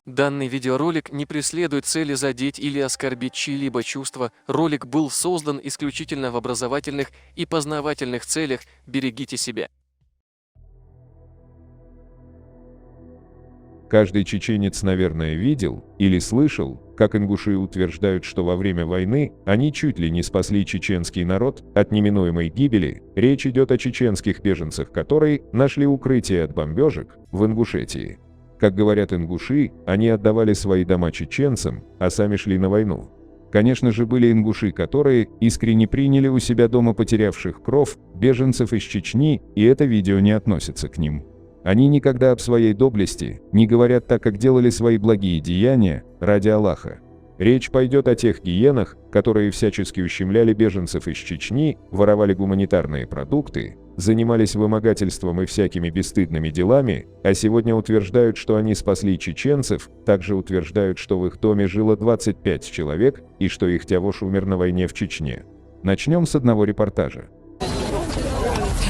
Данный видеоролик не преследует цели задеть или оскорбить чьи-либо чувства. Ролик был создан исключительно в образовательных и познавательных целях. Берегите себя. Каждый чеченец, наверное, видел или слышал, как ингуши утверждают, что во время войны они чуть ли не спасли чеченский народ от неминуемой гибели. Речь идет о чеченских беженцах, которые нашли укрытие от бомбежек в Ингушетии. Как говорят ингуши, они отдавали свои дома чеченцам, а сами шли на войну. Конечно же, были ингуши, которые искренне приняли у себя дома потерявших кров беженцев из Чечни, и это видео не относится к ним. Они никогда об своей доблести не говорят, так как делали свои благие деяния ради Аллаха. Речь пойдет о тех гиенах, которые всячески ущемляли беженцев из Чечни, воровали гуманитарные продукты, занимались вымогательством и всякими бесстыдными делами, а сегодня утверждают, что они спасли чеченцев, также утверждают, что в их доме жило 25 человек и что их тявош умер на войне в Чечне. Начнем с одного репортажа.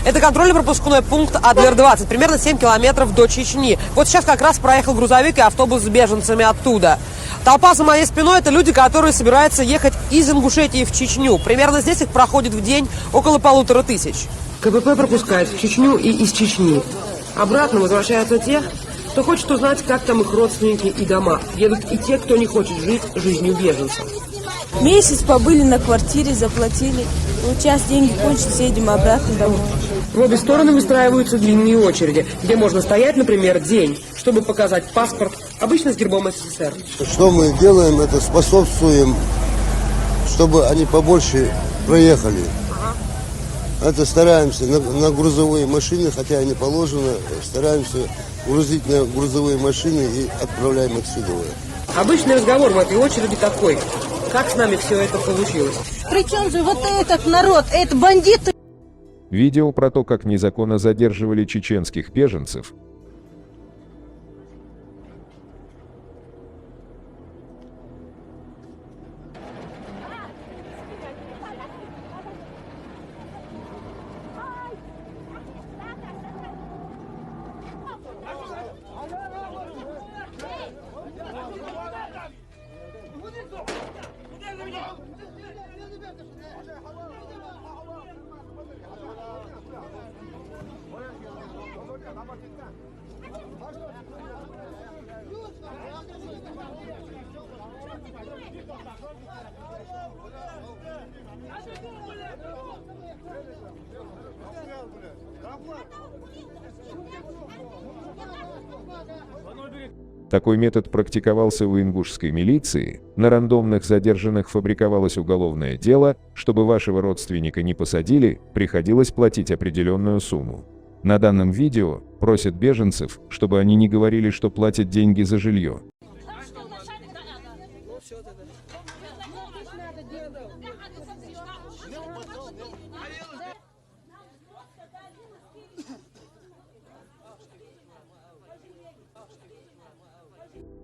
Это контрольно-пропускной пункт Адлер-20, примерно 7 километров до Чечни. Вот сейчас как раз проехал грузовик и автобус с беженцами оттуда. Толпа за моей спиной – это люди, которые собираются ехать из Ингушетии в Чечню. Примерно здесь их проходит в день около 1500. КПП пропускает в Чечню и из Чечни. Обратно возвращаются те, кто хочет узнать, как там их родственники и дома. Едут и те, кто не хочет жить жизнью беженцев. Месяц побыли на квартире, заплатили. Вот сейчас деньги кончатся, едем обратно домой. В обе стороны выстраиваются длинные очереди, где можно стоять, например, день, чтобы показать паспорт, обычно с гербом СССР. Что мы делаем, это способствуем, чтобы они побольше проехали. Это стараемся на грузовые машины, хотя и не положено, стараемся грузить на грузовые машины и отправляем отсюда. Обычный разговор в этой очереди такой: как с нами все это получилось? Причем же вот этот народ, это бандиты. Видео про то, как незаконно задерживали чеченских беженцев. Такой метод практиковался у ингушской милиции. На рандомных задержанных фабриковалось уголовное дело. Чтобы вашего родственника не посадили, приходилось платить определенную сумму. На данном видео просят беженцев, чтобы они не говорили, что платят деньги за жилье.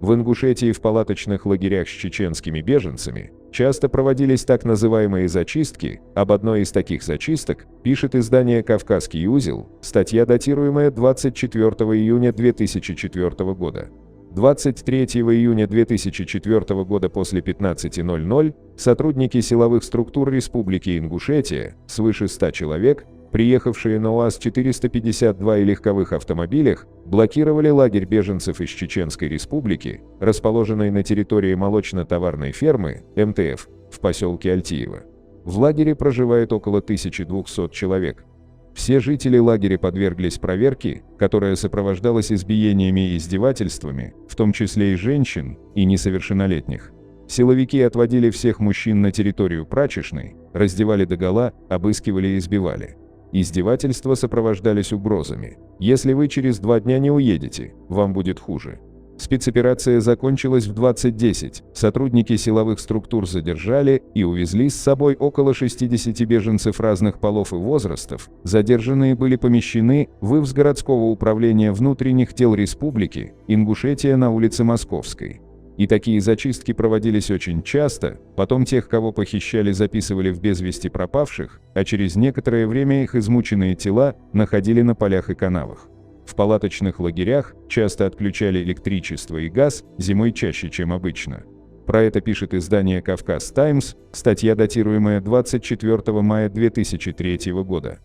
В Ингушетии в палаточных лагерях с чеченскими беженцами часто проводились так называемые зачистки. Об одной из таких зачисток пишет издание «Кавказский узел», статья, датируемая 24 июня 2004 года. 23 июня 2004 года после 15:00 сотрудники силовых структур Республики Ингушетия, свыше 100 человек, приехавшие на УАЗ-452 и легковых автомобилях, блокировали лагерь беженцев из Чеченской Республики, расположенный на территории молочно-товарной фермы МТФ в поселке Альтиево. В лагере проживает около 1200 человек. Все жители лагеря подверглись проверке, которая сопровождалась избиениями и издевательствами, в том числе и женщин, и несовершеннолетних. Силовики отводили всех мужчин на территорию прачечной, раздевали догола, обыскивали и избивали. Издевательства сопровождались угрозами. Если вы через 2 дня не уедете, вам будет хуже. Спецоперация закончилась в 20:10. Сотрудники силовых структур задержали и увезли с собой около 60 беженцев разных полов и возрастов. Задержанные были помещены в ИВС городского управления внутренних дел Республики Ингушетия на улице Московской. И такие зачистки проводились очень часто. Потом тех, кого похищали, записывали в без вести пропавших, а через некоторое время их измученные тела находили на полях и канавах. В палаточных лагерях часто отключали электричество и газ, зимой чаще, чем обычно. Про это пишет издание «Кавказ Таймс», статья, датируемая 24 мая 2003 года.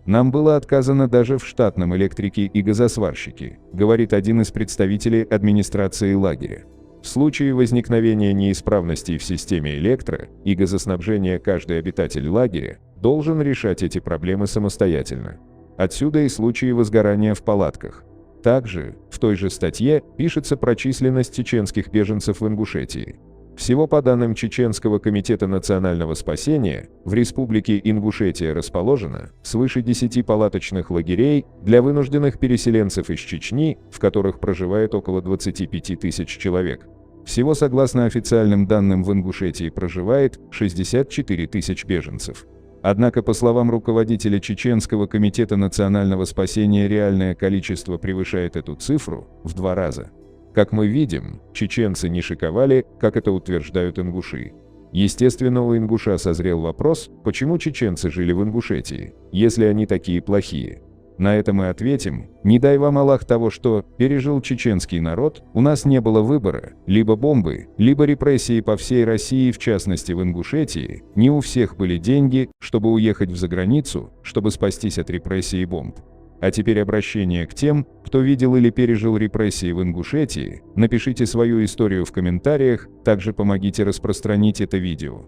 «Нам было отказано даже в штатном электрике и газосварщике», говорит один из представителей администрации лагеря. В случае возникновения неисправностей в системе электро- и газоснабжения каждый обитатель лагеря должен решать эти проблемы самостоятельно. Отсюда и случаи возгорания в палатках. Также в той же статье пишется про численность чеченских беженцев в Ингушетии. Всего по данным Чеченского комитета национального спасения, в республике Ингушетия расположено свыше 10 палаточных лагерей для вынужденных переселенцев из Чечни, в которых проживает около 25 тысяч человек. Всего, согласно официальным данным, в Ингушетии проживает 64 тысяч беженцев. Однако, по словам руководителя Чеченского комитета национального спасения, реальное количество превышает эту цифру в 2 раза. Как мы видим, чеченцы не шиковали, как это утверждают ингуши. Естественно, у ингуша созрел вопрос, почему чеченцы жили в Ингушетии, если они такие плохие. На это мы ответим: не дай вам Аллах того, что пережил чеченский народ, у нас не было выбора, либо бомбы, либо репрессии по всей России, в частности в Ингушетии. Не у всех были деньги, чтобы уехать в заграницу, чтобы спастись от репрессий и бомб. А теперь обращение к тем, кто видел или пережил репрессии в Ингушетии. Напишите свою историю в комментариях, также помогите распространить это видео.